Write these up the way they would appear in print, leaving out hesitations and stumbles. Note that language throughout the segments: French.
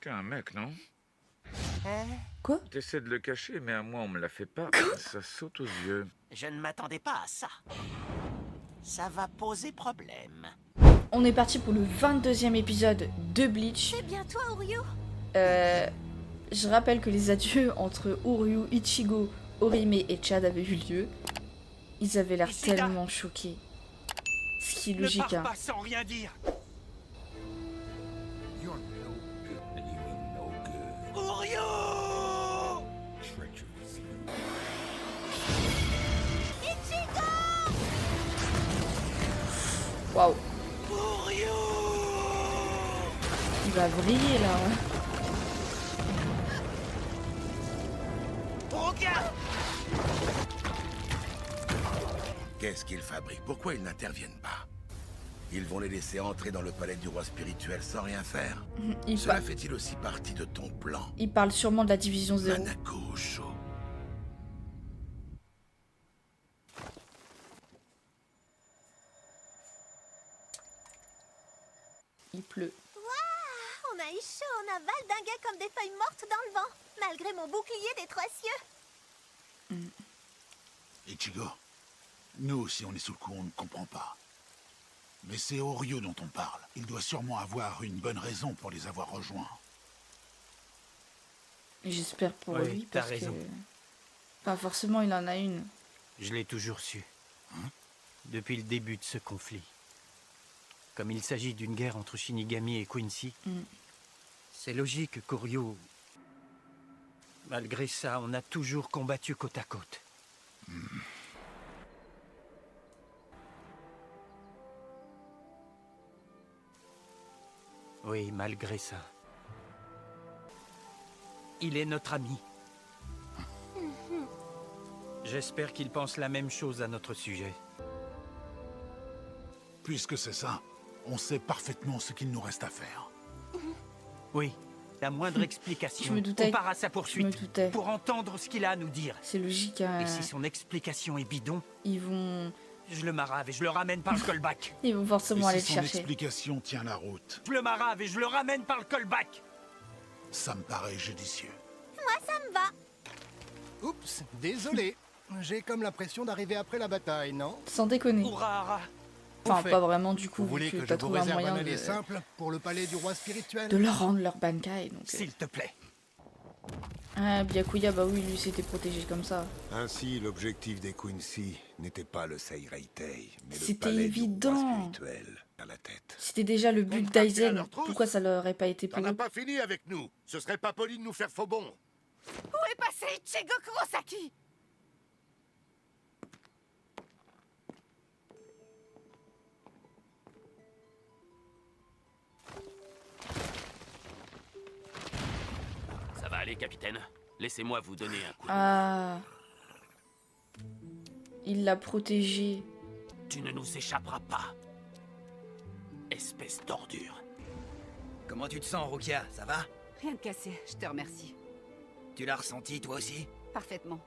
T'es un mec, non? Quoi? T'essaies de le cacher, mais à moi, on me la fait pas. Ça saute aux yeux. Je ne m'attendais pas à ça. Ça va poser problème. On est parti pour le 22e épisode de Bleach. C'est bien toi, Uryu? Je rappelle que les adieux entre Uryu, Ichigo, Orime et Chad avaient eu lieu. Ils avaient l'air Ishida. tellement choqués. Ce qui est Ne logique, pars hein. pas sans rien dire. You're no good. And you mean no good. Uryu! Treacherous. Waouh, Uryu! il va vriller là. Hein. Regarde! Qu'est-ce qu'ils fabriquent? Pourquoi ils n'interviennent pas? Ils vont les laisser entrer dans le palais du roi spirituel sans rien faire? Cela fait-il aussi partie de ton plan, Il parle sûrement de la division 0. Manako Osho? Il pleut. On a eu chaud, on a valdingué comme des feuilles mortes dans le vent, malgré mon bouclier des trois cieux. Ichigo, nous aussi on est sous le coup, on ne comprend pas. Mais c'est Oryo dont on parle. Il doit sûrement avoir une bonne raison pour les avoir rejoints. J'espère pour Oui, lui t'as parce raison. que... Pas forcément, il en a une. Je l'ai toujours su. Hein? Depuis le début de ce conflit. Comme il s'agit d'une guerre entre Shinigami et Quincy, c'est logique qu'Oryo... Malgré ça, on a toujours combattu côte à côte. Oui, malgré ça. Il est notre ami. J'espère qu'il pense la même chose à notre sujet. Puisque c'est ça, on sait parfaitement ce qu'il nous reste à faire. Oui, la moindre explication. Je me doutais. On part à sa Je me poursuite doutais. pour entendre ce qu'il a à nous dire. C'est logique, hein. Et si son explication est bidon, Ils vont je le marave et je le ramène par le callback. forcément Et aller si le son chercher. explication tient la route, Je le marave et je le ramène par le callback. ça me paraît judicieux. Moi, ça me va. Oups, désolé. J'ai comme l'impression d'arriver après la bataille, non? Sans déconner. Hurrah! Enfin, Au fait, pas vraiment du coup, Vous voulez vu que que je t'as vous trouvé un réserve un moyen aller de... simple pour le palais du roi spirituel? de leur rendre leur Bankai. Donc, S'il te plaît. Ah, Byakuya, bah oui, lui s'était protégé comme ça. Ainsi, l'objectif des Quincy n'était pas le Seireitei, mais le C'était palais du évident. roi spirituel à la tête. C'était déjà le but partit à d'Aizen. leur trousse. Pourquoi ça leur aurait pas été pour T'en as eux? pas fini avec nous. Ce serait pas poli de nous faire faux bon. Où est passé Ichigo Kurosaki? Ça va aller, capitaine. Laissez-moi vous donner un coup. Ah. Il l'a protégé. Tu ne nous échapperas pas. Espèce d'ordure. Comment tu te sens, Rukia? Ça va? Rien de cassé, je te remercie. Tu l'as ressenti, toi aussi? Parfaitement.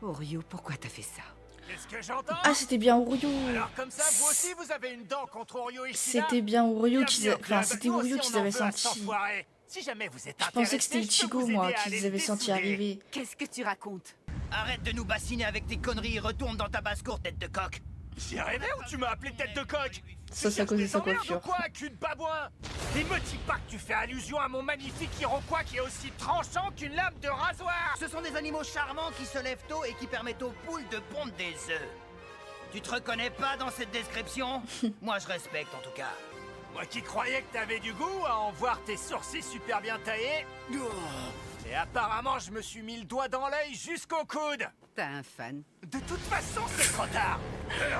Oryo, pourquoi t'as fait ça? Qu'est-ce que j'entends? Ah, c'était bien Uryu. Alors comme ça, vous aussi, vous avez une dent contre Oryo Ishida? C'était bien Uryu qu'ils Bienvenue au enfin, club. c'était Nous Uryu aussi, qu'ils on en avaient veut à senti. s'enfoirer. Si jamais vous êtes Je pensais que intéressé, c'était je peux Ichigo, vous moi, aider à qu'ils aller avaient senti dessouder. arriver. Qu'est-ce que tu racontes? Arrête de nous bassiner avec tes conneries, retourne dans ta basse-cour, tête de coq! J'y arrivais ou tu m'as appelé tête de coq? Ça, c'est à cause de sa Tu cherches des coiffure. emmerdes ou quoi, cul de babouin? Et me dis pas que tu fais allusion à mon magnifique Iroquois qui est aussi tranchant qu'une lame de rasoir! Ce sont des animaux charmants qui se lèvent tôt et qui permettent aux poules de pondre des œufs. Tu te reconnais pas dans cette description? Moi, je respecte en tout cas. Moi qui croyais que t'avais du goût à en voir tes sourcils super bien taillés. Et apparemment, je me suis mis le doigt dans l'œil jusqu'au coude. T'as un fan? De toute façon, c'est trop tard.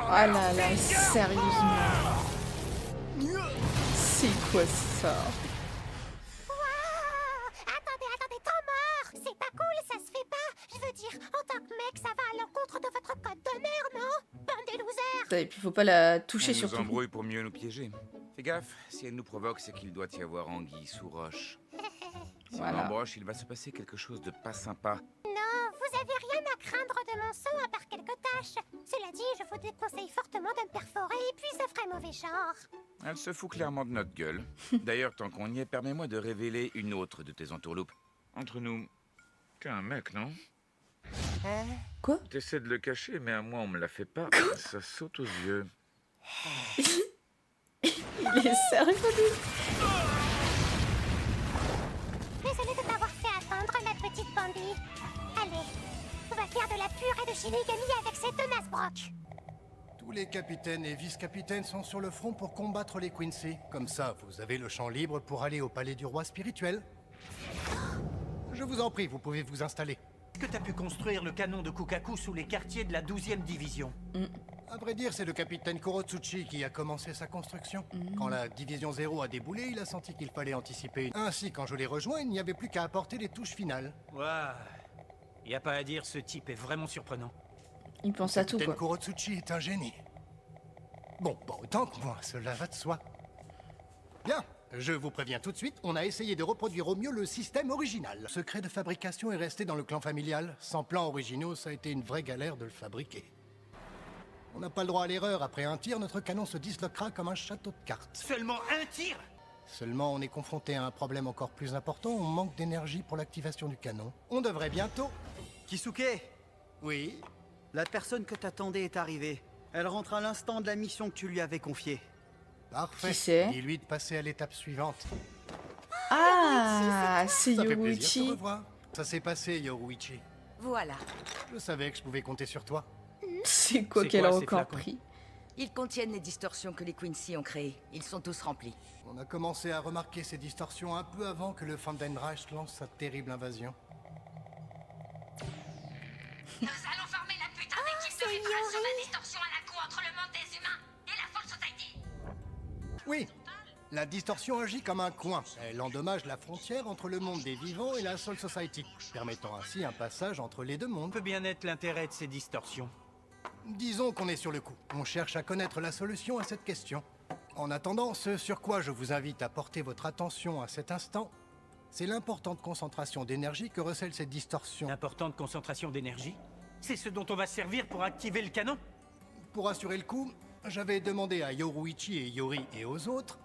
Ah là là, sérieusement. C'est quoi ça? Waouh! Attendez, temps mort! C'est pas cool, ça se fait pas! Je veux dire, en tant que mec, ça va à l'encontre de votre code d'honneur, non? Bande de losers! Et puis faut pas la toucher On nous surtout. embrouille pour mieux nous piéger. Fais gaffe, si elle nous provoque, c'est qu'il doit y avoir anguille sous roche. Si Voilà. on l'embroche, il va se passer quelque chose de pas sympa. Non, vous avez rien à craindre de mon sang à part quelques taches. Cela dit, je vous déconseille fortement de me perforer et puis ça ferait mauvais genre. Elle se fout clairement de notre gueule. D'ailleurs, tant qu'on y est, permets-moi de révéler une autre de tes entourloupes. Entre nous, t'es un mec, non? Quoi? T'essaies de le cacher, mais à moi, on me la fait pas. Ça saute aux yeux. Il est sérieux, lui? Désolée de t'avoir fait attendre, ma petite Bambi. Allez, on va faire de la purée de Shinigami avec ces deux Nasbrock. Tous les capitaines et vice-capitaines sont sur le front pour combattre les Quincy. Comme ça, vous avez le champ libre pour aller au palais du roi spirituel. Je vous en prie, vous pouvez vous installer. Est-ce que t'as pu construire le canon de Kukaku sous les quartiers de la 12e division? À vrai dire, c'est le capitaine Kurotsuchi qui a commencé sa construction. Quand la division 0 a déboulé, il a senti qu'il fallait anticiper. Ainsi, quand je l'ai rejoint, il n'y avait plus qu'à apporter les touches finales. Ouah. Y a pas à dire, ce type est vraiment surprenant. Il pense à tout, Capitaine quoi. Kurotsuchi est un génie. Bon, autant que moi, cela va de soi. Bien, je vous préviens tout de suite, on a essayé de reproduire au mieux le système original. Le secret de fabrication est resté dans le clan familial. Sans plans originaux, ça a été une vraie galère de le fabriquer. On n'a pas le droit à l'erreur. Après un tir, notre canon se disloquera comme un château de cartes. Seulement un tir? Seulement, on est confronté à un problème encore plus important. On manque d'énergie pour l'activation du canon. On devrait bientôt... Kisuke, Oui? la personne que t'attendais est arrivée. Elle rentre à l'instant de la mission que tu lui avais confiée. Parfait. Qui c'est? Dis-lui de passer à l'étape suivante. Ah, c'est Ça fait plaisir de te Yoruichi. revoir. Ça s'est passé, Yoruichi. Voilà. Je savais que je pouvais compter sur toi. C'est quoi C'est qu'elle a quoi, ces encore flacons? pris? Ils contiennent les distorsions que les Quincy ont créées. Ils sont tous remplis. On a commencé à remarquer ces distorsions un peu avant que le Fandenreich lance sa terrible invasion. Nous allons former la putain d'équipe de vitrage sur la distorsion à la con entre le monde des humains et la Fall Society. Oui, la distorsion agit comme un coin. Elle endommage la frontière entre le monde des vivants et la Soul Society, permettant ainsi un passage entre les deux mondes. Peut bien être l'intérêt de ces distorsions. Disons qu'on est sur le coup. On cherche à connaître la solution à cette question. En attendant, ce sur quoi je vous invite à porter votre attention à cet instant, c'est l'importante concentration d'énergie que recèlent ces distorsions. L'importante concentration d'énergie? C'est ce dont on va servir pour activer le canon? Pour assurer le coup, j'avais demandé à Yoruichi et Yori et aux autres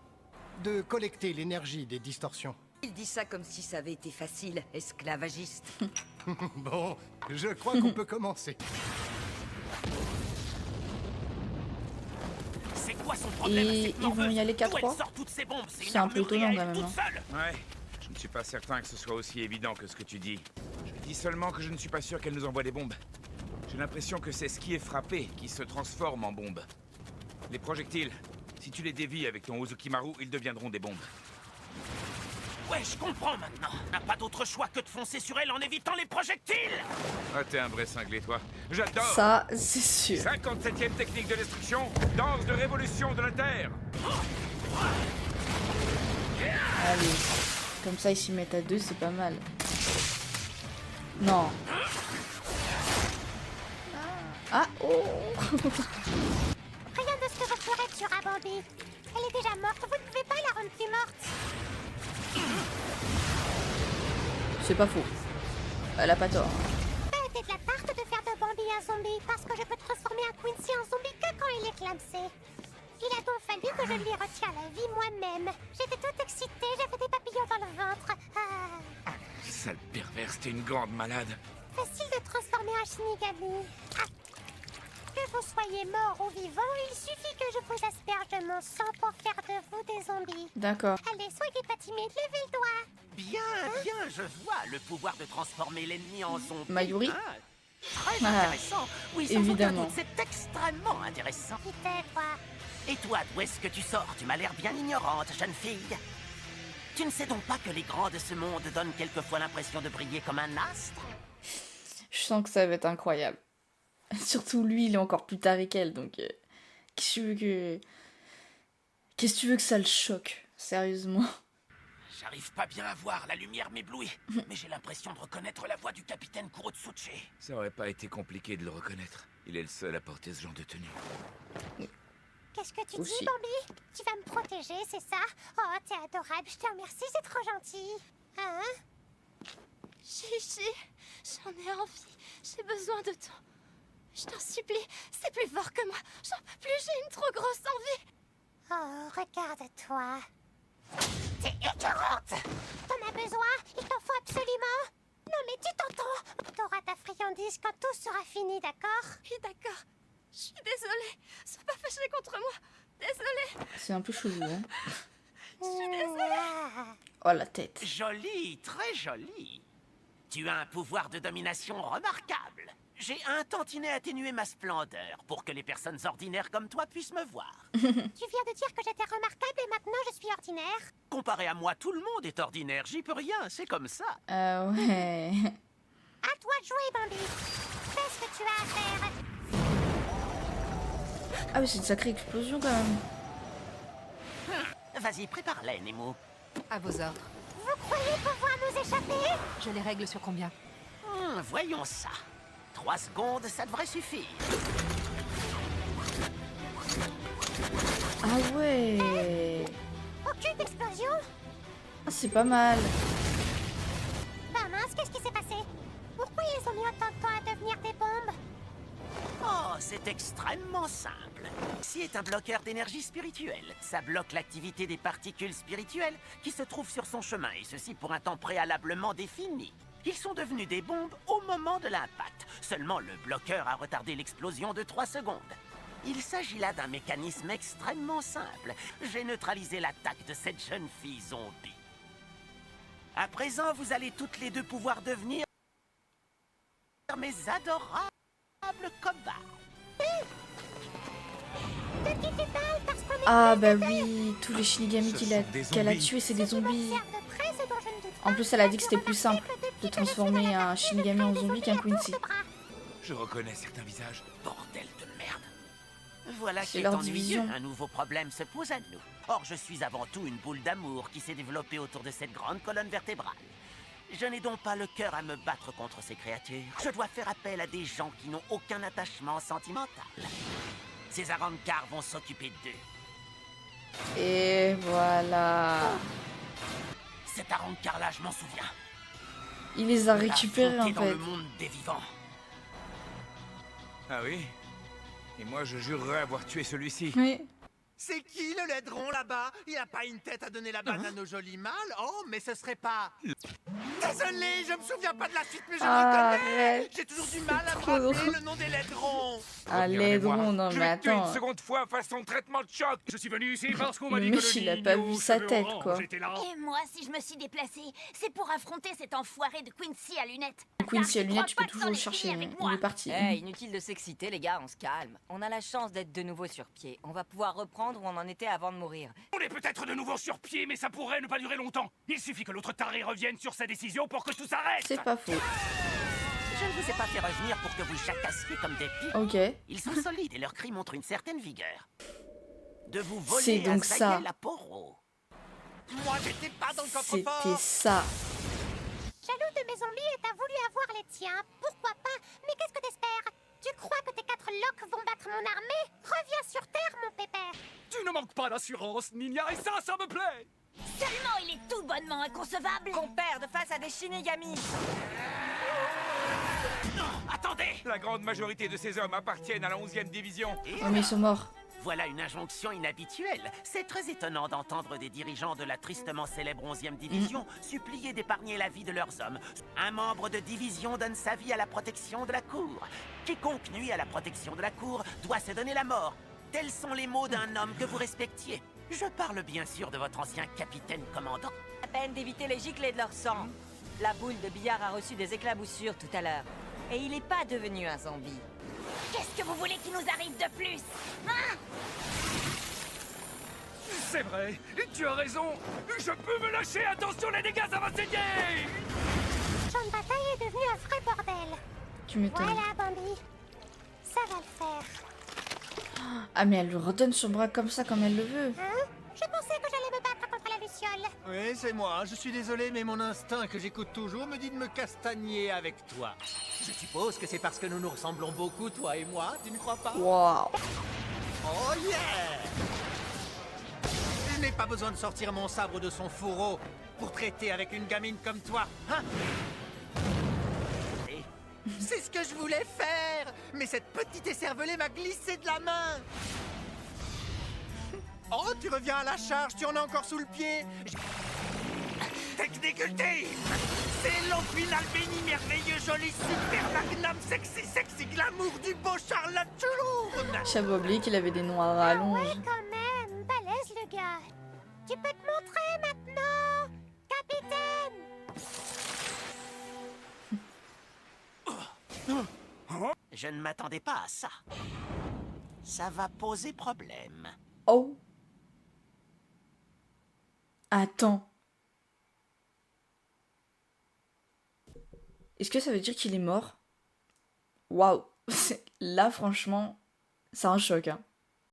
de collecter l'énergie des distorsions. Il dit ça comme si ça avait été facile, esclavagiste. Bon, je crois qu'on peut commencer. C'est quoi son problème? Et cette ils vont y aller qu'à D'où elle 3? sort toutes ces bombes? C'est C'est une un peu armurerie étonnant à quand elle même, toute hein. seule. Ouais, je ne suis pas certain que ce soit aussi évident que ce que tu dis. Je dis seulement que je ne suis pas sûr qu'elle nous envoie des bombes. J'ai l'impression que c'est ce qui est frappé qui se transforme en bombe. Les projectiles, si tu les dévies avec ton Uzukimaru, ils deviendront des bombes. Ouais, je comprends maintenant. On n'a pas d'autre choix que de foncer sur elle en évitant les projectiles. Ah, t'es un vrai cinglé, toi. J'adore. Ça, c'est sûr. 57e technique de destruction, danse de révolution de la Terre. Allez. Comme ça, ils s'y mettent à deux, c'est pas mal. Non. Ah, oh. Rien de ce que vous ferez tuera Bambi. Elle est déjà morte, vous ne pouvez pas la rendre plus morte. C'est pas faux. Elle a pas tort. Ça a été de la tarte de faire de Bambi un zombie, parce que je peux transformer un Quincy en zombie que quand il est clamsé. Il a donc fallu que je lui retire la vie moi-même. J'étais toute excitée, j'avais des papillons dans le ventre. Ah. Sale perverse, t'es une grande malade. Facile de transformer un Shinigami. Ah. Que vous soyez mort ou vivant, il suffit que je vous asperge de mon sang pour faire de vous des zombies. D'accord. Allez, soyez pas timide, levez le doigt. Bien, je vois le pouvoir de transformer l'ennemi en zombie. Mayuri? Ah, très Ah, intéressant. Oui, sans évidemment. aucun doute, c'est extrêmement intéressant. Qui t'es, toi? Et toi, d'où est-ce que tu sors? Tu m'as l'air bien ignorante, jeune fille. Tu ne sais donc pas que les grands de ce monde donnent quelquefois l'impression de briller comme un astre? Je sens que ça va être incroyable. Surtout lui, il est encore plus taré qu'elle, donc... Qu'est-ce que tu veux que ça le choque? Sérieusement. J'arrive pas bien à voir, la lumière m'éblouit. Mais j'ai l'impression de reconnaître la voix du capitaine Kurotsuchi. Ça aurait pas été compliqué de le reconnaître. Il est le seul à porter ce genre de tenue. Qu'est-ce que tu Aussi. dis, Bambi? Tu vas me protéger, c'est ça? Oh, t'es adorable, je te remercie, c'est trop gentil. Hein? Chichi, j'en ai envie. J'ai besoin de toi. Je t'en supplie, c'est plus fort que moi. J'en peux plus, j'ai une trop grosse envie. Oh, regarde-toi. T'es écœurante. T'en as besoin? Il t'en faut absolument. Non mais tu t'entends. T'auras ta friandise quand tout sera fini, d'accord? Oui, d'accord. Je suis désolée. Sois pas fâchée contre moi. Désolée. C'est un peu chelou, hein. Je suis désolée. Oh, la tête. Joli, très joli. Tu as un pouvoir de domination remarquable. J'ai un tantinet atténué ma splendeur pour que les personnes ordinaires comme toi puissent me voir. Tu viens de dire que j'étais remarquable et maintenant je suis ordinaire? Comparé à moi, tout le monde est ordinaire. J'y peux rien, c'est comme ça. Ouais. À toi de jouer, Bambi. Fais ce que tu as à faire. Ah mais c'est une sacrée explosion quand même. Vas-y, prépare-les, Nemo. À vos ordres. Vous croyez pouvoir nous échapper? Je les règle sur combien? Voyons ça. 3 secondes, ça devrait suffire. Ah ouais. Aucune explosion? Ah, c'est pas mal. Bah mince, qu'est-ce qui s'est passé? Pourquoi ils ont mis autant de temps à devenir des bombes? Oh, c'est extrêmement simple. Ici est un bloqueur d'énergie spirituelle. Ça bloque l'activité des particules spirituelles qui se trouvent sur son chemin, et ceci pour un temps préalablement défini. Ils sont devenus des bombes au moment de l'impact. Seulement le bloqueur a retardé l'explosion de 3 secondes. Il s'agit là d'un mécanisme extrêmement simple. J'ai neutralisé l'attaque de cette jeune fille zombie. À présent, vous allez toutes les deux pouvoir devenir mes adorables cobayes. De qui tu parles? Parce qu'on est Ah bah oui, tous les Shinigami qu'elle a tués, c'est des zombies. En plus, elle a dit que c'était plus simple de transformer un Shinigami en zombie qu'un Quincy. Je reconnais certains visages. Bordel de merde. Voilà C'est qui est leur ennuyeux. division. Un nouveau problème se pose à nous. Or, je suis avant tout une boule d'amour qui s'est développée autour de cette grande colonne vertébrale. Je n'ai donc pas le cœur à me battre contre ces créatures. Je dois faire appel à des gens qui n'ont aucun attachement sentimental. Ces Arrancars vont s'occuper d'eux. Et voilà. Cet Arrancar-là, je m'en souviens. Il les a récupérés en dans fait. le monde des vivants. Ah oui? Et moi, je jurerais avoir tué celui-ci. Oui. C'est qui le laidron là-bas? Il a pas une tête à donner la banane au joli mâle? Oh, mais ce serait pas... Désolé, je me souviens pas de la suite, mais je me reconnais. Arrête. J'ai toujours du mal à me trop rappeler drôle. le nom des laidrons. Ah, laidron, non Je mais vais te tuer attends. une seconde fois façon traitement de choc. Je suis venu ici parce qu'on m'a Le dit que mec, le il a pas Nino vu sa cheveux tête, orange quoi. était là. Et moi, si je me suis déplacée, c'est pour affronter cet enfoiré de Quincy à lunettes. Quincy à lunettes, tu peux crois pas que toujours c'en le est chercher. fini avec Il moi. est parti. Inutile de s'exciter, les gars, on se calme. On a la chance d'être de nouveau sur pied. On va pouvoir reprendre où on en était avant de mourir. On est peut-être de nouveau sur pied, mais ça pourrait ne pas durer longtemps. Il suffit que l'autre taré revienne sur sa décision pour que tout s'arrête. C'est pas faux. Je ne vous ai pas fait revenir pour que vous jacassiez comme des pieds. Ok. Ils sont solides et leurs cris montrent une certaine vigueur. De vous C'est voler donc à ça. Zayel à Poro. Moi, j'étais pas dans le C'était coffre-fort. ça. Jaloux de mes zombies et t'as voulu avoir les tiens. Pourquoi pas? Mais qu'est-ce que t'espères? Tu crois que tes 4 loques vont battre mon armée? Reviens sur Terre, mon pépère. Tu ne manques pas d'assurance, Ninia, et ça me plaît. Seulement, il est tout bonnement inconcevable. Qu'on perde face à des Shinigami. Attendez! La grande majorité de ces hommes appartiennent à la 11e division. Oh mais ils sont morts. Voilà une injonction inhabituelle. C'est très étonnant d'entendre des dirigeants de la tristement célèbre 11e division supplier d'épargner la vie de leurs hommes. Un membre de division donne sa vie à la protection de la cour. Quiconque nuit à la protection de la cour doit se donner la mort. Tels sont les mots d'un homme que vous respectiez. Je parle bien sûr de votre ancien capitaine commandant. À peine d'éviter les giclées de leur sang. La boule de billard a reçu des éclaboussures tout à l'heure. Et il n'est pas devenu un zombie. Qu'est-ce que vous voulez qu'il nous arrive de plus? Hein? C'est vrai, tu as raison. Je peux me lâcher, attention les dégâts, ça va saigner. Champ de bataille est devenu un vrai bordel. Tu m'étonnes. Voilà, Bambi. Ça va le faire. Ah mais elle lui redonne son bras comme ça, comme elle le veut. Hein? Je pensais que j'allais me battre contre la luciole. Oui, c'est moi. Je suis désolé, mais mon instinct que j'écoute toujours me dit de me castagner avec toi. Je suppose que c'est parce que nous nous ressemblons beaucoup, toi et moi, tu ne crois pas? Waouh. Oh yeah! Je n'ai pas besoin de sortir mon sabre de son fourreau pour traiter avec une gamine comme toi, hein? C'est ce que je voulais faire, mais cette petite écervelée m'a glissé de la main. Oh, tu reviens à la charge, tu en as encore sous le pied. Technique ultime! C'est l'enfinal béni, merveilleux, joli, super, magnum, sexy, glamour du beau Charlotte Toulouse! J'avais oublié qu'il avait des noms à rallonge. Ouais, quand même, balèze le gars. Tu peux te montrer maintenant, capitaine. Je ne m'attendais pas à ça. Ça va poser problème. Oh. Attends. Est-ce que ça veut dire qu'il est mort? Waouh. Là, franchement, c'est un choc, hein.